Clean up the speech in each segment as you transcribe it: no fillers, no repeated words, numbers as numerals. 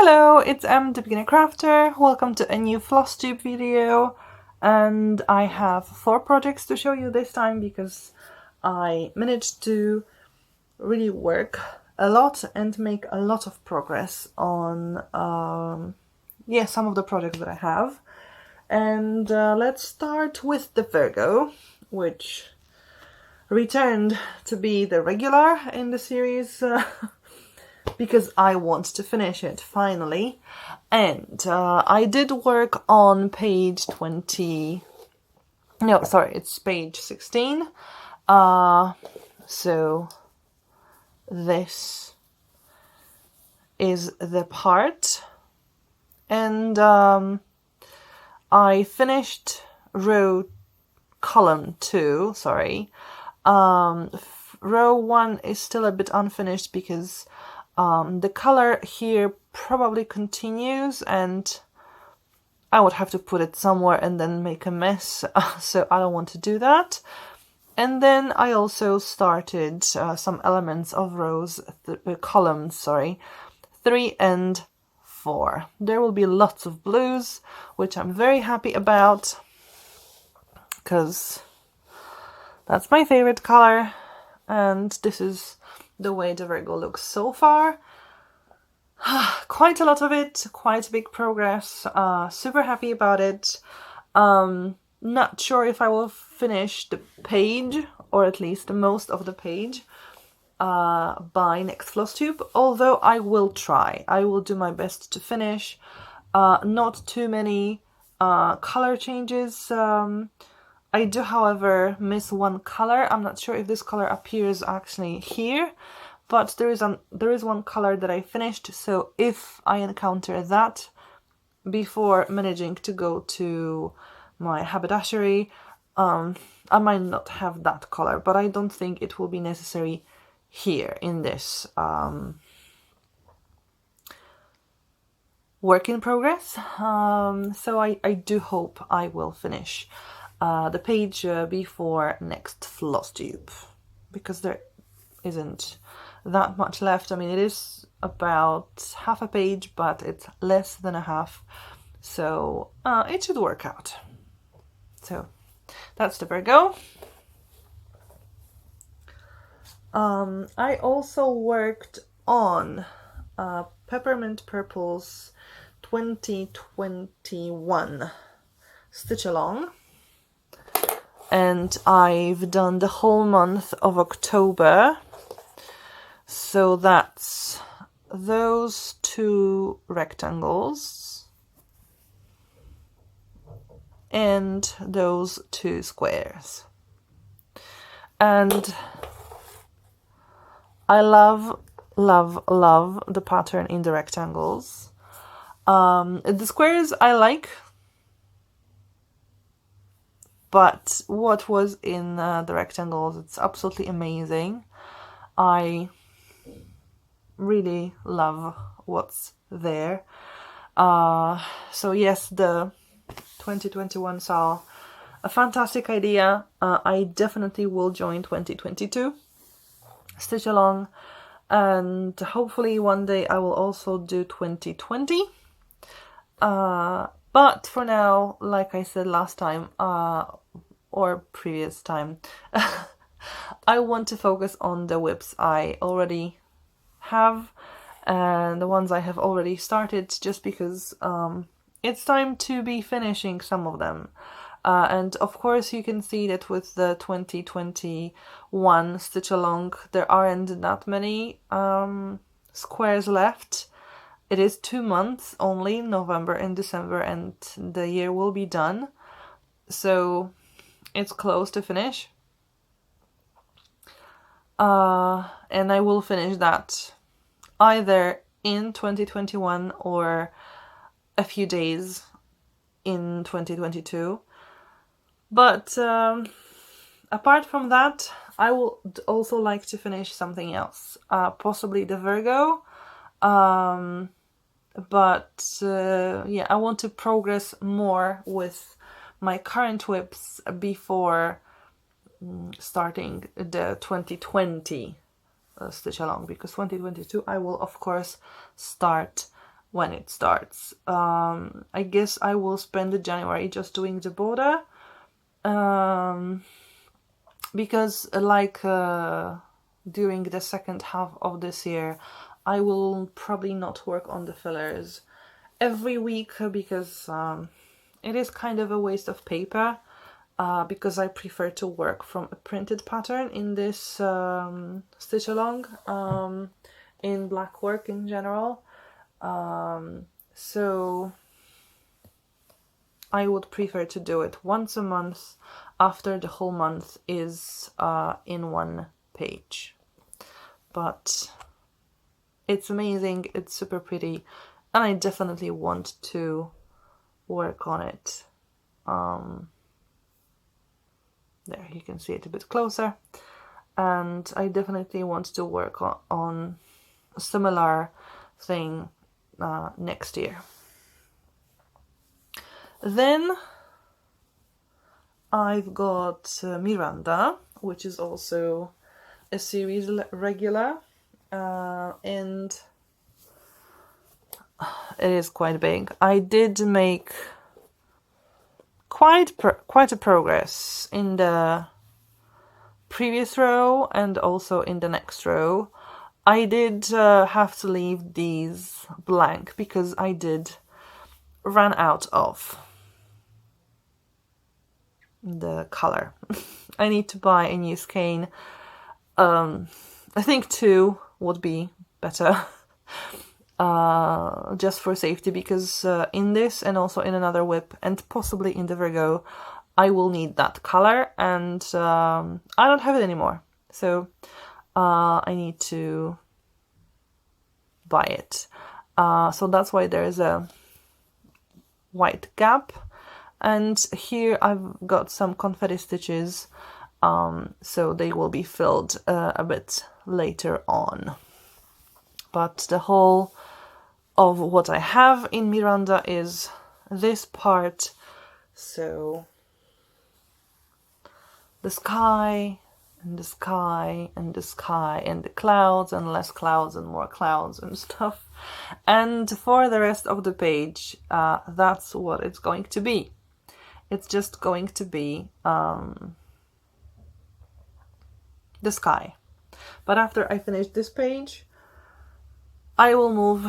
Hello, it's the Beginner Crafter. Welcome to a new Flosstube video, and I have 4 projects to show you this time because I managed to really work a lot and make a lot of progress on some of the projects that I have. And let's start with the Virgo, which returned to be the regular in the series because I want to finish it finally. And I did work on page 20, no, sorry, it's page 16. So this is the part, and I finished column 2, sorry. Row 1 is still a bit unfinished because the color here probably continues, and I would have to put it somewhere and then make a mess, so I don't want to do that. And then I also started some elements of columns 3 and 4. There will be lots of blues, which I'm very happy about, because that's my favorite color, and this is the way the Virgo looks so far. Quite a lot of it, quite big progress, super happy about it. Not sure if I will finish the page, or at least most of the page, by next Flosstube, although I will try. I will do my best to finish. Not too many color changes. I do, however, miss one color. I'm not sure if this color appears actually here, but there is one color that I finished, so if I encounter that before managing to go to my haberdashery, I might not have that color, but I don't think it will be necessary here in this work in progress. So I do hope I will finish the page before next Flosstube, because there isn't that much left. I mean, it is about half a page, but it's less than a half, so it should work out. So that's the Virgo. I also worked on Peppermint Purple's 2021 Stitch Along, and I've done the whole month of October, so that's those 2 rectangles and those 2 squares. And I love the pattern in the rectangles. The squares I like, but what was in the rectangles, it's absolutely amazing. I really love what's there. So yes, the 2021 SAL, a fantastic idea. I definitely will join 2022 Stitch Along, and hopefully one day I will also do 2020. But for now, like I said last time, or previous time, I want to focus on the whips I already have and the ones I have already started, just because it's time to be finishing some of them. And of course you can see that with the 2021 Stitch Along, there aren't that many squares left. It is 2 months only, November and December, and the year will be done. So it's close to finish. And I will finish that either in 2021 or a few days in 2022. But apart from that, I would also like to finish something else, possibly the Virgo. But yeah, I want to progress more with my current whips before starting the 2020 Stitch Along, because 2022 I will of course start when it starts. I guess I will spend the January just doing the border, because like during the second half of this year, I will probably not work on the fillers every week, because it is kind of a waste of paper, because I prefer to work from a printed pattern in this stitch along, in Blackwork in general. So I would prefer to do it once a month after the whole month is in one page. But it's amazing, it's super pretty, and I definitely want to work on it. There, you can see it a bit closer. And I definitely want to work on a similar thing next year. Then I've got Miranda, which is also a series regular, and it is quite big. I did make quite a progress in the previous row and also in the next row. I did have to leave these blank because I did run out of the color. I need to buy a new skein. I think 2 would be better, just for safety, because in this and also in another whip and possibly in the Virgo, I will need that color, and I don't have it anymore. So I need to buy it. So that's why there is a white gap. And here I've got some confetti stitches, so they will be filled a bit later on. But the whole of what I have in Miranda is this part. So the sky and the sky and the sky and the clouds and less clouds and more clouds and stuff. And for the rest of the page, that's what it's going to be. It's just going to be the sky. But after I finish this page, I will move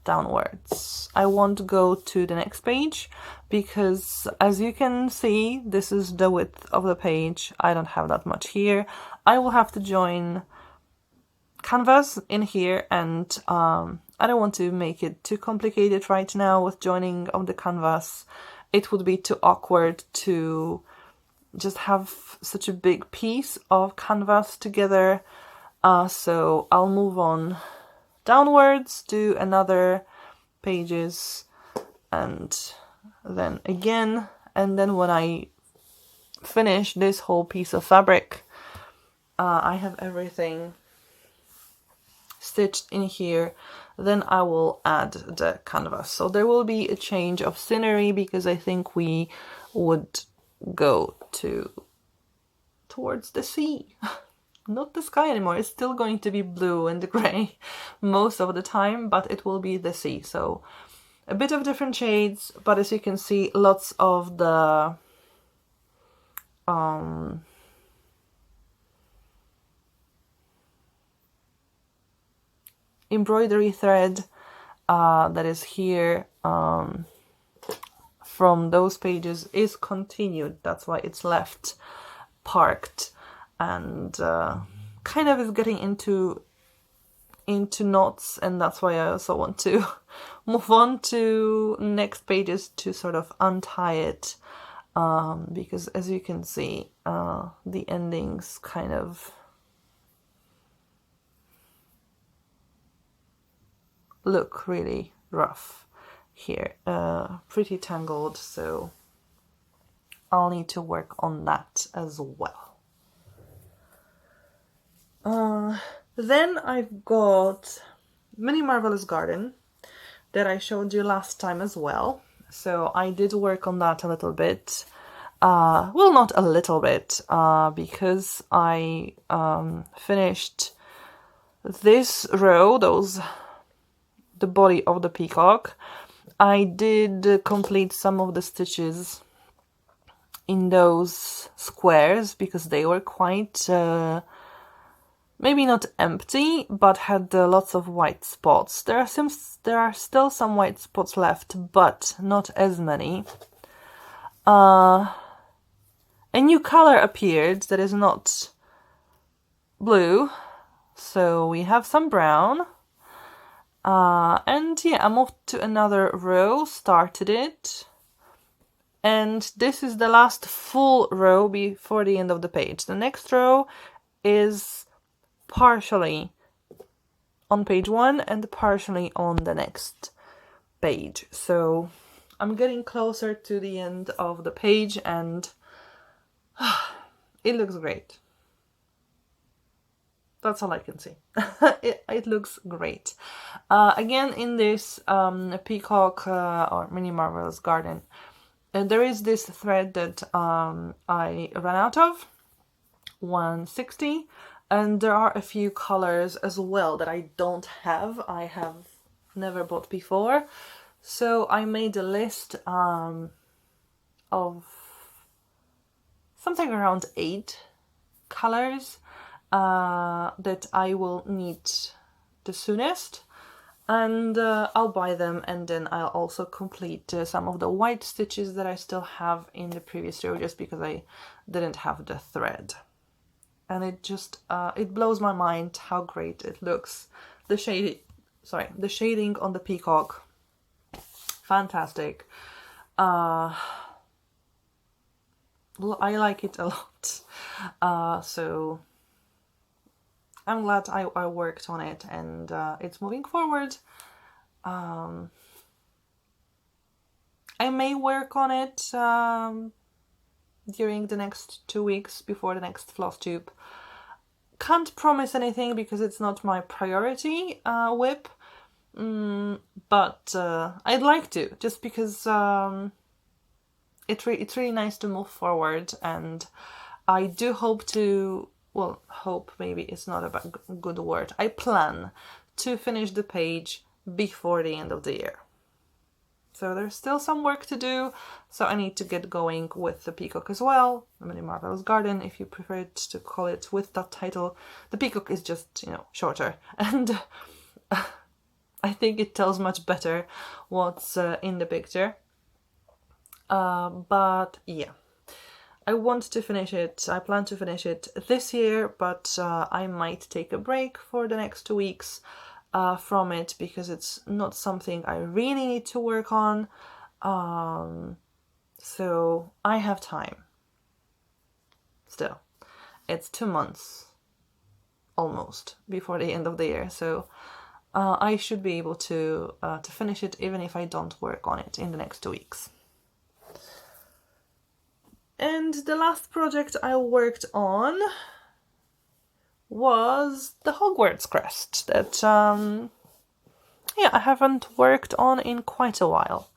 downwards. I won't go to the next page because, as you can see, this is the width of the page. I don't have that much here. I will have to join canvas in here, and I don't want to make it too complicated right now with joining of the canvas. It would be too awkward to just have such a big piece of canvas together. So I'll move on downwards to another pages, and then again, and then when I finish this whole piece of fabric, I have everything stitched in here, then I will add the canvas. So there will be a change of scenery because I think we would go towards the sea. Not the sky anymore. It's still going to be blue and grey most of the time, but it will be the sea. So a bit of different shades, but as you can see, lots of the embroidery thread that is here from those pages is continued. That's why it's left parked, and kind of is getting into knots, and that's why I also want to move on to next pages to sort of untie it, because as you can see, the endings kind of look really rough here, pretty tangled, so I'll need to work on that as well. Then I've got Mini Marvelous Garden that I showed you last time as well. So I did work on that a little bit. Well, not a little bit, because I finished this row, those the body of the peacock. I did complete some of the stitches in those squares because they were quite maybe not empty, but had lots of white spots. There are still some white spots left, but not as many. A new color appeared that is not blue, so we have some brown. And yeah, I moved to another row, started it, and this is the last full row before the end of the page. The next row is partially on page 1 and partially on the next page. So I'm getting closer to the end of the page and it looks great. That's all I can say. It looks great. Again, in this Peacock or Mini Marvelous Garden, there is this thread that I ran out of, 160, and there are a few colors as well that I don't have. I have never bought before. So I made a list of something around 8 colors that I will need the soonest, and I'll buy them, and then I'll also complete some of the white stitches that I still have in the previous row just because I didn't have the thread. And it just it blows my mind how great it looks. The shading on the peacock, fantastic. I like it a lot. So I'm glad I worked on it, and it's moving forward. I may work on it during the next 2 weeks before the next Flosstube. Can't promise anything because it's not my priority whip, but I'd like to, just because it's really nice to move forward, and I do hope to, well, hope maybe it's not a good word. I plan to finish the page before the end of the year. So there's still some work to do, so I need to get going with the peacock as well. The Mini Marvelous Garden, if you prefer it to call it with that title. The peacock is just, shorter, and I think it tells much better what's in the picture. But yeah, I want to finish it. I plan to finish it this year, but I might take a break for the next 2 weeks from it because it's not something I really need to work on. So I have time. Still, it's 2 months almost before the end of the year, so I should be able to finish it even if I don't work on it in the next 2 weeks. And the last project I worked on was the Hogwarts Crest that I haven't worked on in quite a while.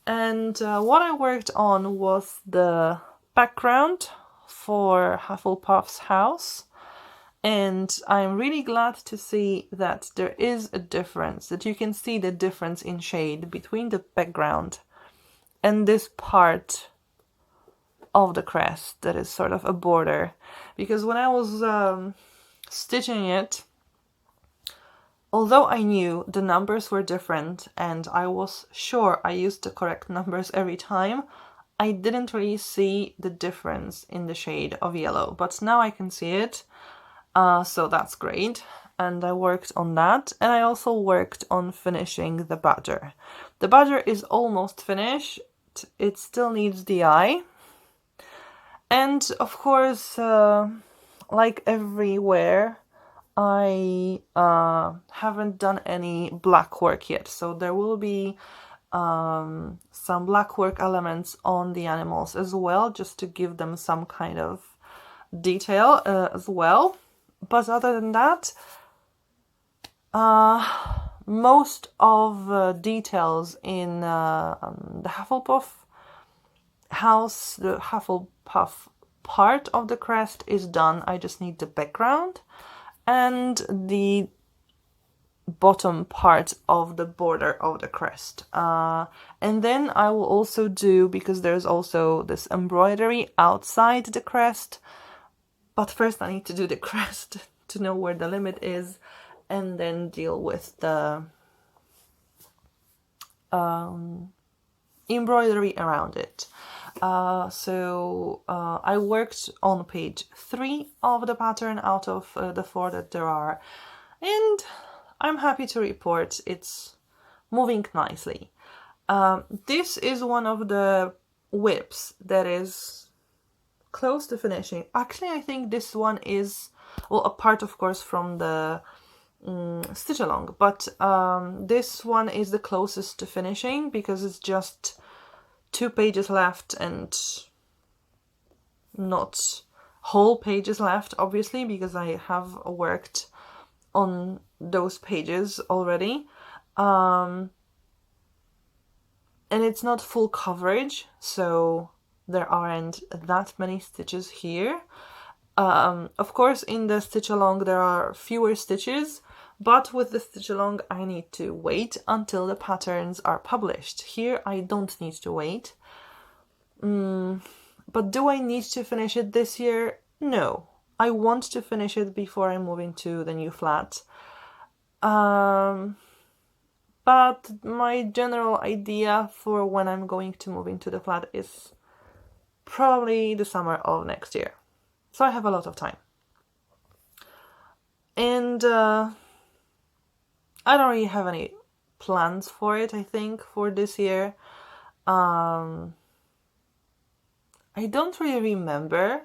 And what I worked on was the background for Hufflepuff's house, and I'm really glad to see that there is a difference, that you can see the difference in shade between the background and this part of the crest that is sort of a border. Because when I was stitching it, although I knew the numbers were different and I was sure I used the correct numbers every time, I didn't really see the difference in the shade of yellow, but now I can see it, so that's great. And I worked on that, and I also worked on finishing the badger. The badger is almost finished. It still needs the eye. And of course, like everywhere, I haven't done any black work yet. So there will be some black work elements on the animals as well, just to give them some kind of detail as well. But other than that, most of details in the Hufflepuff house, the Hufflepuff part of the crest is done. I just need the background and the bottom part of the border of the crest. And then I will also do, because there's also this embroidery outside the crest, but first I need to do the crest to know where the limit is, and then deal with the embroidery around it. So I worked on page 3 of the pattern out of the 4 that there are, and I'm happy to report it's moving nicely. This is one of the whips that is close to finishing. Actually, I think this one is, well, apart of course from the stitch along, but this one is the closest to finishing because it's just 2 pages left and not whole pages left, obviously, because I have worked on those pages already. And it's not full coverage, so there aren't that many stitches here. Of course, in the stitch along there are fewer stitches, but with the stitch along I need to wait until the patterns are published. Here I don't need to wait. But do I need to finish it this year? No. I want to finish it before I move into the new flat. But my general idea for when I'm going to move into the flat is probably the summer of next year. So I have a lot of time. And I don't really have any plans for it, I think, for this year. I don't really remember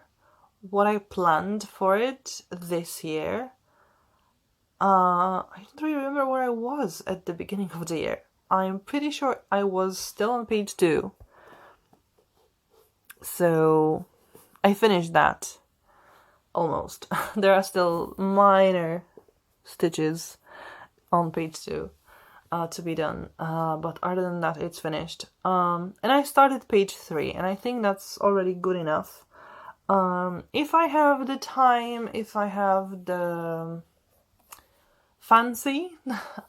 what I planned for it this year. I don't really remember where I was at the beginning of the year. I'm pretty sure I was still on page 2. So I finished that. Almost. There are still minor stitches on page 2 to be done. But other than that, it's finished. And I started page 3, and I think that's already good enough. If I have the time, if I have the fancy,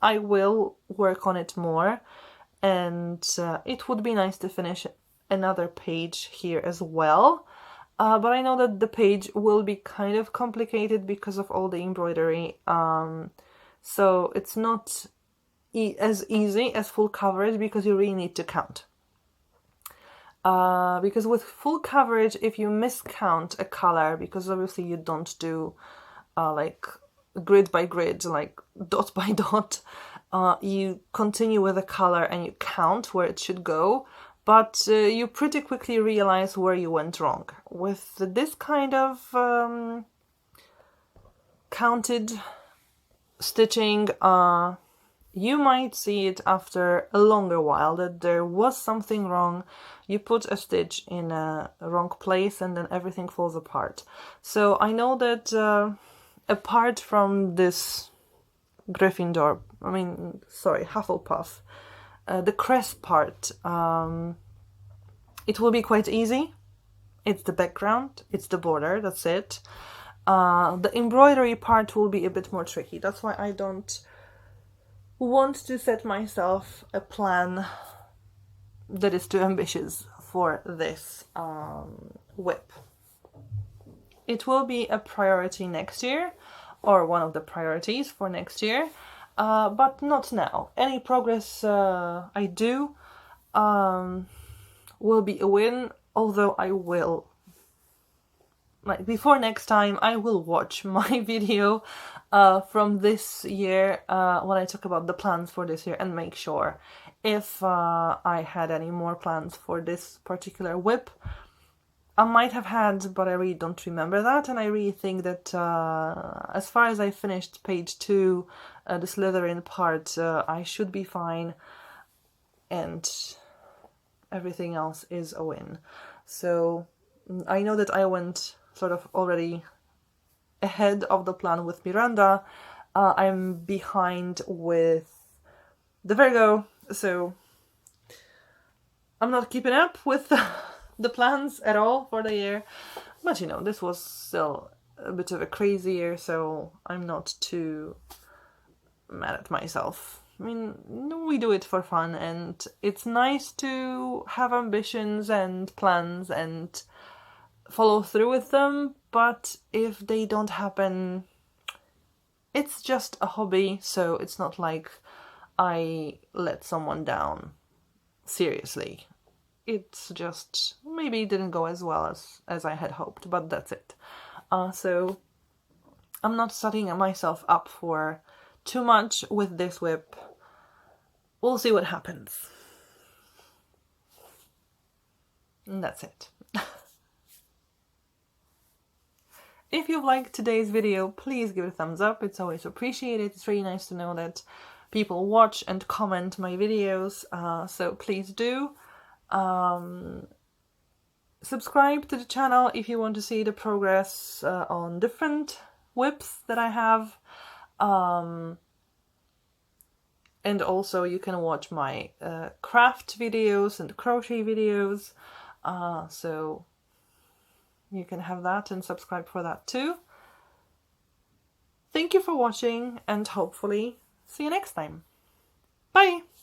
I will work on it more. And it would be nice to finish another page here as well. But I know that the page will be kind of complicated because of all the embroidery. So it's not as easy as full coverage because you really need to count. Because with full coverage, if you miscount a color, because obviously you don't do like grid by grid, like dot by dot, you continue with a color and you count where it should go. But you pretty quickly realize where you went wrong. With this kind of counted stitching, you might see it after a longer while that there was something wrong. You put a stitch in a wrong place and then everything falls apart. So I know that apart from this Hufflepuff, the crest part, it will be quite easy. It's the background, it's the border, that's it. The embroidery part will be a bit more tricky. That's why I don't want to set myself a plan that is too ambitious for this whip. It will be a priority next year, or one of the priorities for next year. But not now. Any progress I do will be a win, although I will, like, before next time, I will watch my video from this year when I talk about the plans for this year and make sure if I had any more plans for this particular whip. I might have had, but I really don't remember that, and I really think that as far as I finished page 2, the Slytherin part, I should be fine, and everything else is a win. So I know that I went sort of already ahead of the plan with Miranda. I'm behind with the Virgo, so I'm not keeping up with the plans at all for the year. But you know, this was still a bit of a crazy year, so I'm not too mad at myself. I mean, we do it for fun, and it's nice to have ambitions and plans and follow through with them, but if they don't happen, it's just a hobby, so it's not like I let someone down. Seriously. It's just, maybe it didn't go as well as I had hoped, but that's it. So I'm not setting myself up for too much with this whip. We'll see what happens. And that's it. If you liked today's video, please give it a thumbs up. It's always appreciated. It's really nice to know that people watch and comment my videos, so please do. Subscribe to the channel if you want to see the progress on different whips that I have. And also you can watch my craft videos and crochet videos, so you can have that and subscribe for that too. Thank you for watching, and hopefully see you next time. Bye!